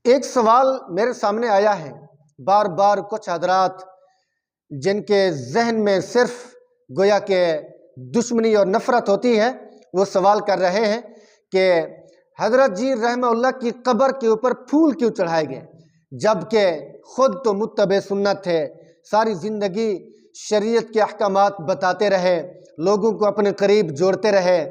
ایک سوال میرے سامنے آیا ہے بار بار، کچھ حضرات جن کے ذہن میں صرف گویا کہ دشمنی اور نفرت ہوتی ہے، وہ سوال کر رہے ہیں کہ حضرت جی رحمہ اللہ کی قبر کے اوپر پھول کیوں چڑھائے گئے، جبکہ خود تو متبع سنت تھے، ساری زندگی شریعت کے احکامات بتاتے رہے، لوگوں کو اپنے قریب جوڑتے رہے،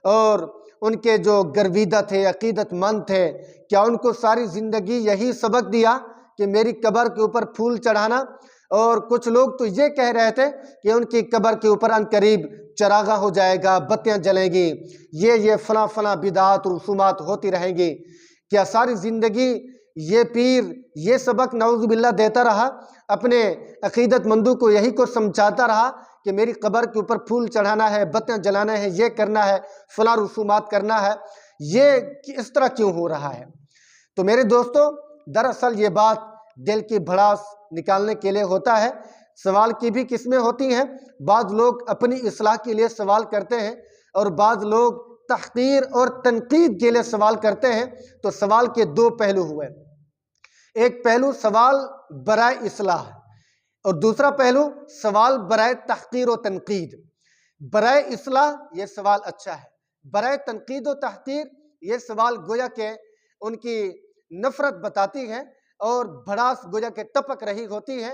اور ان کے جو گرویدہ تھے، عقیدت مند تھے، کیا ان کو ساری زندگی یہی سبق دیا کہ میری قبر کے اوپر پھول چڑھانا؟ اور کچھ لوگ تو یہ کہہ رہے تھے کہ ان کی قبر کے اوپر ان قریب چراغاں ہو جائے گا، بتیاں جلیں گی، یہ فلاں فلاں بدعات اور رسومات ہوتی رہیں گی۔ کیا ساری زندگی یہ پیر یہ سبق نعوذ باللہ دیتا رہا، اپنے عقیدت مندوں کو یہی کو سمجھاتا رہا کہ میری قبر کے اوپر پھول چڑھانا ہے، بتیاں جلانا ہے، یہ کرنا ہے، فلاں رسومات کرنا ہے؟ یہ اس طرح کیوں ہو رہا ہے؟ تو میرے دوستو، دراصل یہ بات دل کی بھڑاس نکالنے کے لیے ہوتا ہے۔ سوال کی بھی قسمیں ہوتی ہیں، بعض لوگ اپنی اصلاح کے لیے سوال کرتے ہیں اور بعض لوگ تحقیر اور تنقید کے لیے سوال کرتے ہیں۔ تو سوال کے دو پہلو ہوئے، ایک پہلو سوال برائے اصلاح اور دوسرا پہلو سوال برائے تحقیر و تنقید۔ برائے اصلاح یہ سوال اچھا ہے، برائے تنقید و تحقیر یہ سوال گویا کہ ان کی نفرت بتاتی ہے اور بھڑاس گویا کہ ٹپک رہی ہوتی ہے،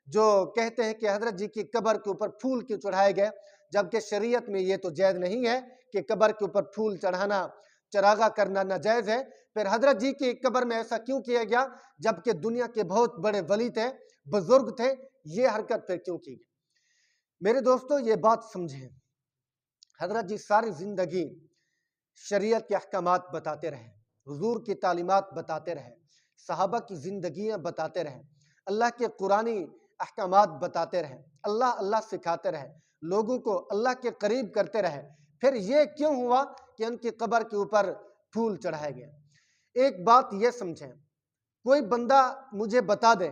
جو کہتے ہیں کہ حضرت جی کی قبر کے اوپر پھول کیوں چڑھائے گئے، جبکہ شریعت میں یہ تو جائز نہیں ہے کہ قبر کے اوپر پھول چڑھانا، چراغاں کرنا ناجائز ہے۔ پھر حضرت جی کی قبر میں ایسا کیوں کیا گیا جبکہ دنیا کے بہت بڑے ولی تھے، بزرگ تھے، یہ حرکت پھر کیوں کی گئی؟ میرے دوستو، یہ بات سمجھیں، حضرت جی ساری زندگی شریعت کے احکامات بتاتے رہے، حضور کی تعلیمات بتاتے رہے، صحابہ کی زندگیاں بتاتے رہے، اللہ کے قرآنی احکامات بتاتے رہے، اللہ اللہ سکھاتے رہے، لوگوں کو اللہ کے قریب کرتے رہے۔ پھر یہ کیوں ہوا کہ ان کی قبر کے اوپر پھول چڑھائے گئے؟ ایک بات یہ سمجھیں، کوئی بندہ مجھے بتا دے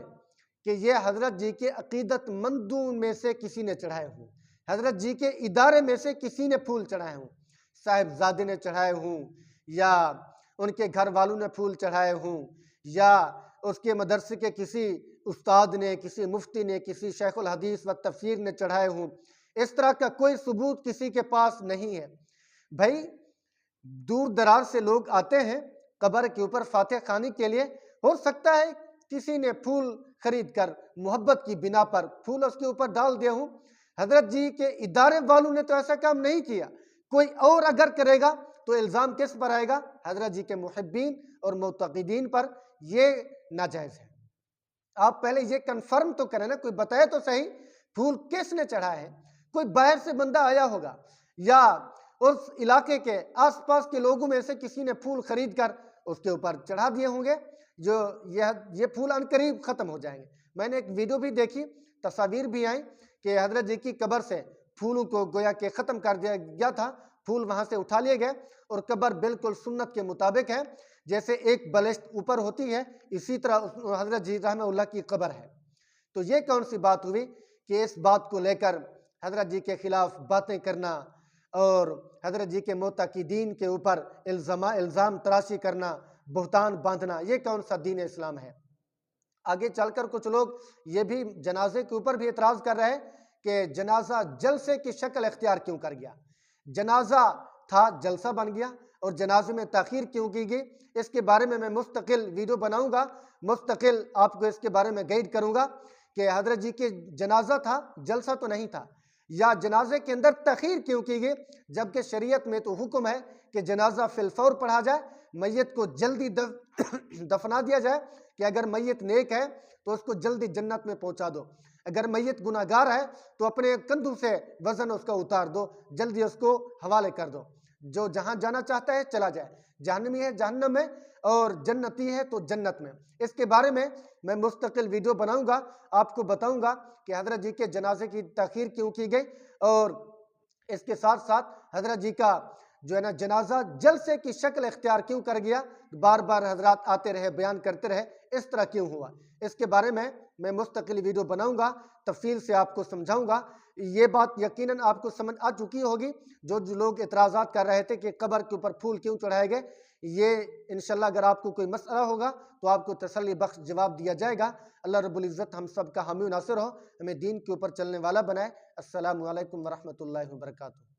کہ یہ حضرت جی کے عقیدت مندوں میں سے کسی نے چڑھائے ہوں، حضرت جی کے ادارے میں سے کسی نے پھول چڑھائے ہوں، صاحبزادے نے چڑھائے ہوں، یا ان کے گھر والوں نے پھول چڑھائے ہوں، یا اس کے مدرسے کے کسی استاد نے، کسی مفتی نے، کسی شیخ الحدیث و تفسیر نے چڑھائے ہوں، اس طرح کا کوئی ثبوت کسی کے پاس نہیں ہے۔ بھائی دور دراز سے لوگ آتے ہیں قبر کے اوپر فاتح خوانی کے لیے، ہو سکتا ہے کسی نے پھول خرید کر محبت کی بنا پر پھول اس کے اوپر ڈال دیا ہوں، حضرت جی کے ادارے والوں نے تو ایسا کام نہیں کیا۔ کوئی اور اگر کرے گا تو الزام کس پر آئے گا؟ حضرت جی کے محبین اور معتقدین پر۔ یہ ناجائز ہے۔ آپ پہلے یہ کنفرم تو کریں نا، کوئی بتائے تو صحیح پھول کس نے چڑھائے ہیں؟ کوئی باہر سے بندہ آیا ہوگا یا اس علاقے کے آس پاس کے لوگوں میں سے کسی نے پھول خرید کر اس کے اوپر چڑھا دیے ہوں گے، جو یہ پھول ان قریب ختم ہو جائیں گے۔ میں نے ایک ویڈیو بھی دیکھی، تصاویر بھی آئیں کہ حضرت جی کی قبر سے پھولوں کو گویا کہ ختم کر دیا گیا تھا، پھول وہاں سے اٹھا لیے گئے اور قبر بالکل سنت کے مطابق ہے، جیسے ایک بلشت اوپر ہوتی ہے اسی طرح حضرت جی رحمہ اللہ کی قبر ہے۔ تو یہ کون سی بات ہوئی کہ اس بات کو لے کر حضرت جی کے خلاف باتیں کرنا اور حضرت جی کے معتقدین کے اوپر الزام تراشی کرنا، بہتان باندھنا، یہ کون سا دین اسلام ہے؟ آگے چل کر کچھ لوگ یہ بھی جنازے کے اوپر بھی اعتراض کر رہے ہیں کہ جنازہ جلسے کی شکل اختیار کیوں کر گیا؟ جنازہ تھا، جلسہ بن گیا، اور جنازے میں تاخیر کیوں کی گئی؟ اس کے بارے میں مستقل ویڈیو بناؤں گا، مستقل آپ کو اس کے بارے میں گائیڈ کروں گا کہ حضرت جی کے جنازہ تھا، جلسہ تو نہیں تھا، یا جنازے کے اندر تاخیر کیوں کی گئی، جبکہ شریعت میں تو حکم ہے کہ جنازہ فی الفور پڑھا جائے، میت کو جلدی دفنا دیا جائے، کہ اگر میت نیک ہے تو اس کو جلدی جنت میں پہنچا دو، اگر میت گناہگار ہے تو اپنے کندھوں سے وزن اس کا اتار دو، جلدی اس کو حوالے کر دو، جو جہاں جانا چاہتا ہے چلا جائے، جہنمی ہے جہنم میں اور جنتی ہے تو جنت میں۔ اس کے بارے میں مستقل ویڈیو بناؤں گا، آپ کو بتاؤں گا کہ حضرت جی کے جنازے کی تاخیر کیوں کی گئی، اور اس کے ساتھ ساتھ حضرت جی کا جو ہے نا جنازہ جلسے کی شکل اختیار کیوں کر گیا، بار بار حضرات آتے رہے، بیان کرتے رہے، اس طرح کیوں ہوا؟ اس کے بارے میں مستقل ویڈیو بناؤں گا، تفصیل سے آپ کو سمجھاؤں گا۔ یہ بات یقیناً آپ کو سمجھ آ چکی ہوگی، جو لوگ اعتراضات کر رہے تھے کہ قبر کے اوپر پھول کیوں چڑھائے گئے، یہ انشاءاللہ اگر آپ کو کوئی مسئلہ ہوگا تو آپ کو تسلی بخش جواب دیا جائے گا۔ اللہ رب العزت ہم سب کا حامی و ناصر ہو، ہمیں دین کے اوپر چلنے والا بنائے۔ السلام علیکم ورحمۃ اللہ وبرکاتہ۔